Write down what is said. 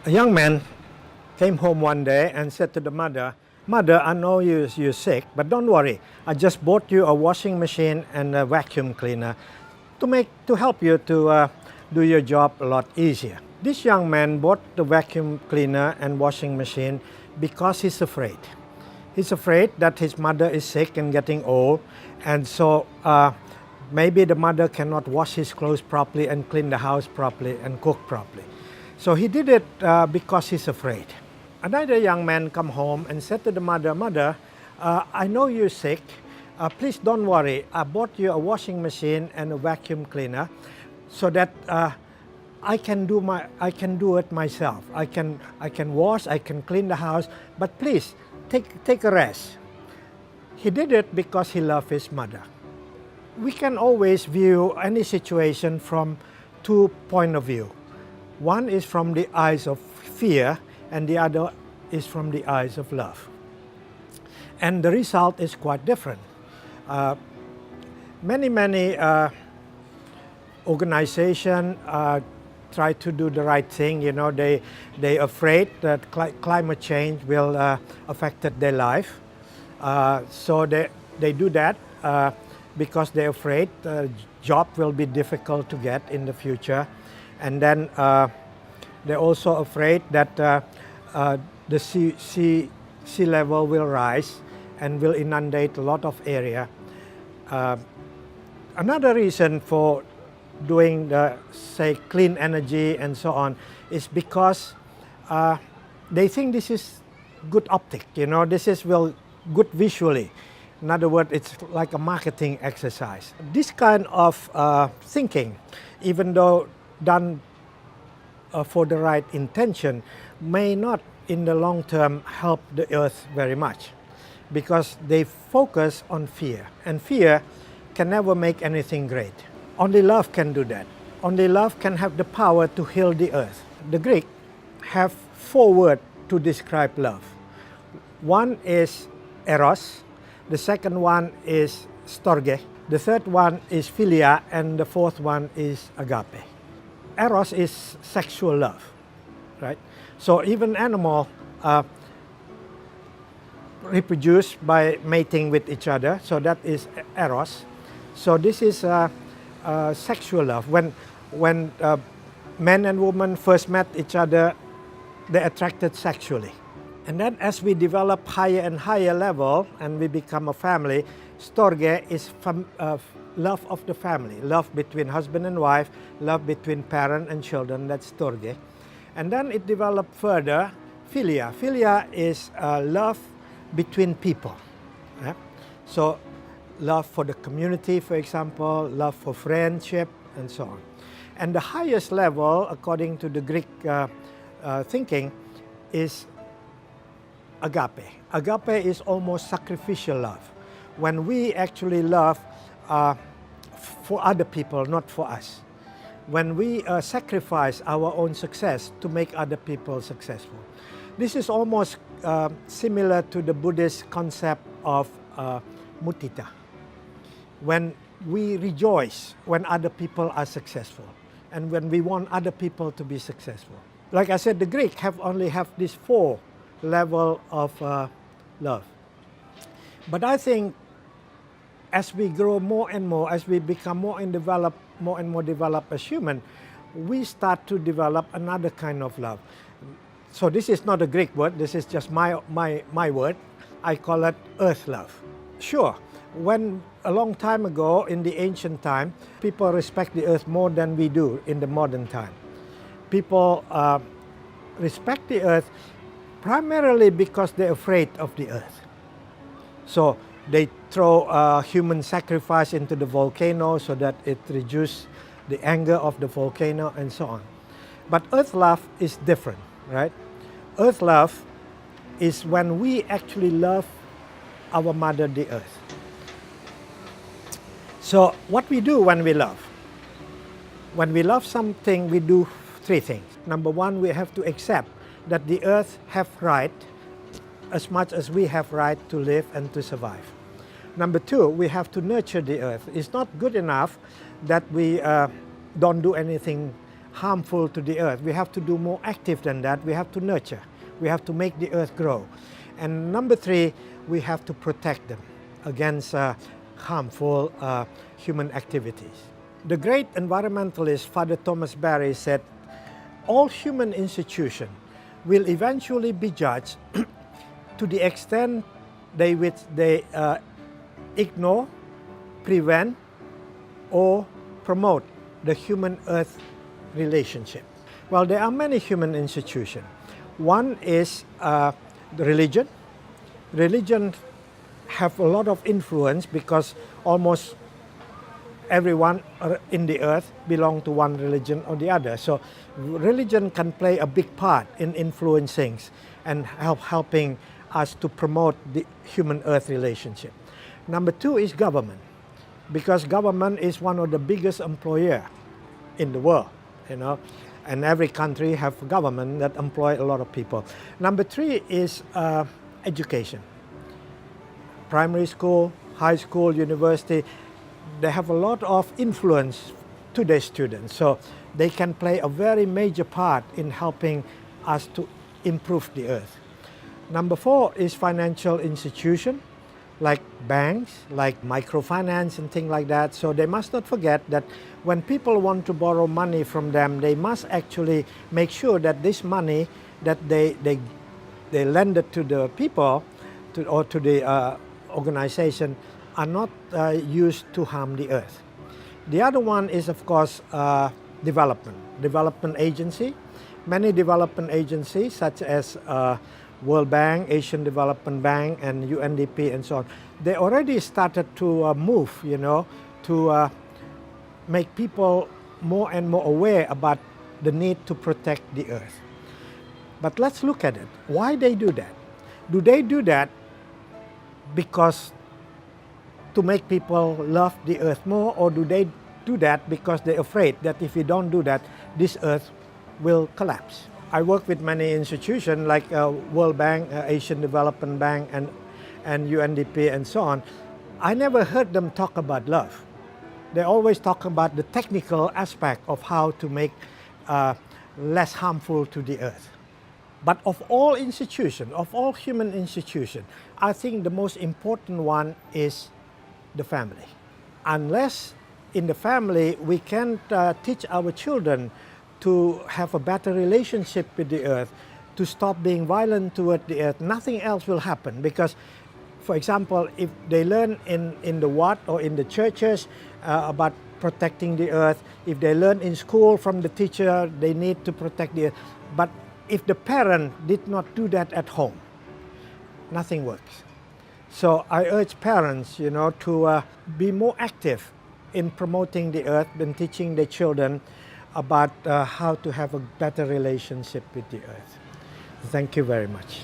A young man came home one day and said to the mother, "Mother, I know you're sick, but don't worry. I just bought you a washing machine and a vacuum cleaner to help you to do your job a lot easier." This young man bought the vacuum cleaner and washing machine because he's afraid. He's afraid that his mother is sick and getting old, and so maybe the mother cannot wash his clothes properly and clean the house properly and cook properly. So he did it because he's afraid. Another young man come home and said to the mother, "Mother, I know you're sick. Please don't worry. I bought you a washing machine and a vacuum cleaner so that I can do it myself. I can wash, I can clean the house, but please take a rest." He did it because he loved his mother. We can always view any situation from two points of view. One is from the eyes of fear, and the other is from the eyes of love. And the result is quite different. Many organizations try to do the right thing. You know, they're afraid that climate change will affect their life. So they do that because they're afraid the job will be difficult to get in the future. And then they're also afraid that the sea level will rise and will inundate a lot of area. Another reason for doing the, say, clean energy and so on is because they think this is good optic. You know, this is good visually. In other words, it's like a marketing exercise. This kind of thinking, even though done for the right intention, may not in the long term help the earth very much, because they focus on fear, and fear can never make anything great. Only love can do that. Only love can have the power to heal the earth. The Greek have 4 words to describe love. One is eros, the second one is storge, the third one is philia, and the fourth one is agape. Eros is sexual love, right? So even animals reproduce by mating with each other, so that is eros. So this is sexual love. When men and women first met each other, they attracted sexually. And then as we develop higher and higher level and we become a family, storge is love of the family, love between husband and wife, love between parent and children, that's storge. And then it developed further, philia. Philia is love between people. Yeah? So love for the community, for example, love for friendship, and so on. And the highest level, according to the Greek thinking, is agape. Agape is almost sacrificial love. When we actually love for other people, not for us. When we sacrifice our own success to make other people successful. This is almost similar to the Buddhist concept of mudita. When we rejoice when other people are successful, and when we want other people to be successful. Like I said, the Greek only have these 4 levels of love. But I think as we grow more and more, as we become more and more developed as human, we start to develop another kind of love. So this is not a Greek word, this is just my word. I call it earth love. Sure, when a long time ago in the ancient time, people respect the earth more than we do in the modern time. People respect the earth primarily because they're afraid of the earth. So they throw human sacrifice into the volcano so that it reduces the anger of the volcano and so on. But earth love is different, right? Earth love is when we actually love our mother, the earth. So what we do when we love? When we love something, we do 3 things. Number 1, we have to accept that the earth have right as much as we have right to live and to survive. Number 2, we have to nurture the earth. It's not good enough that we don't do anything harmful to the earth. We have to do more active than that. We have to nurture. We have to make the earth grow. And number three, we have to protect them against harmful human activities. The great environmentalist Father Thomas Berry said, all human institutions will eventually be judged to the extent they ignore, prevent, or promote the human-earth relationship. Well, there are many human institutions. One is the religion. Religion have a lot of influence because almost everyone in the earth belong to one religion or the other. So religion can play a big part in influencing and helping us to promote the human-earth relationship. Number two is government, because government is one of the biggest employer in the world, and every country have government that employ a lot of people. Number three is education. Primary school, high school, university, they have a lot of influence to their students, so they can play a very major part in helping us to improve the earth. Number four is financial institution, like banks, like microfinance and things like that. So they must not forget that when people want to borrow money from them, they must actually make sure that this money that they lend it to the people or to the organization are not used to harm the earth. The other one is, of course, development agency. Many development agencies such as World Bank, Asian Development Bank, and UNDP and so on, they already started to move, to make people more and more aware about the need to protect the earth. But let's look at it. Why they do that? Do they do that because to make people love the earth more, or do they do that because they're afraid that if we don't do that, this earth will collapse? I work with many institutions like World Bank, Asian Development Bank, and UNDP and so on. I never heard them talk about love. They always talk about the technical aspect of how to make less harmful to the earth. But of all institutions, of all human institutions, I think the most important one is the family. Unless in the family we can teach our children to have a better relationship with the earth, to stop being violent toward the earth, nothing else will happen. Because, for example, if they learn in the Wat or in the churches about protecting the earth, if they learn in school from the teacher, they need to protect the earth. But if the parent did not do that at home, nothing works. So I urge parents, to be more active in promoting the earth and teaching their children about how to have a better relationship with the earth. Thank you very much.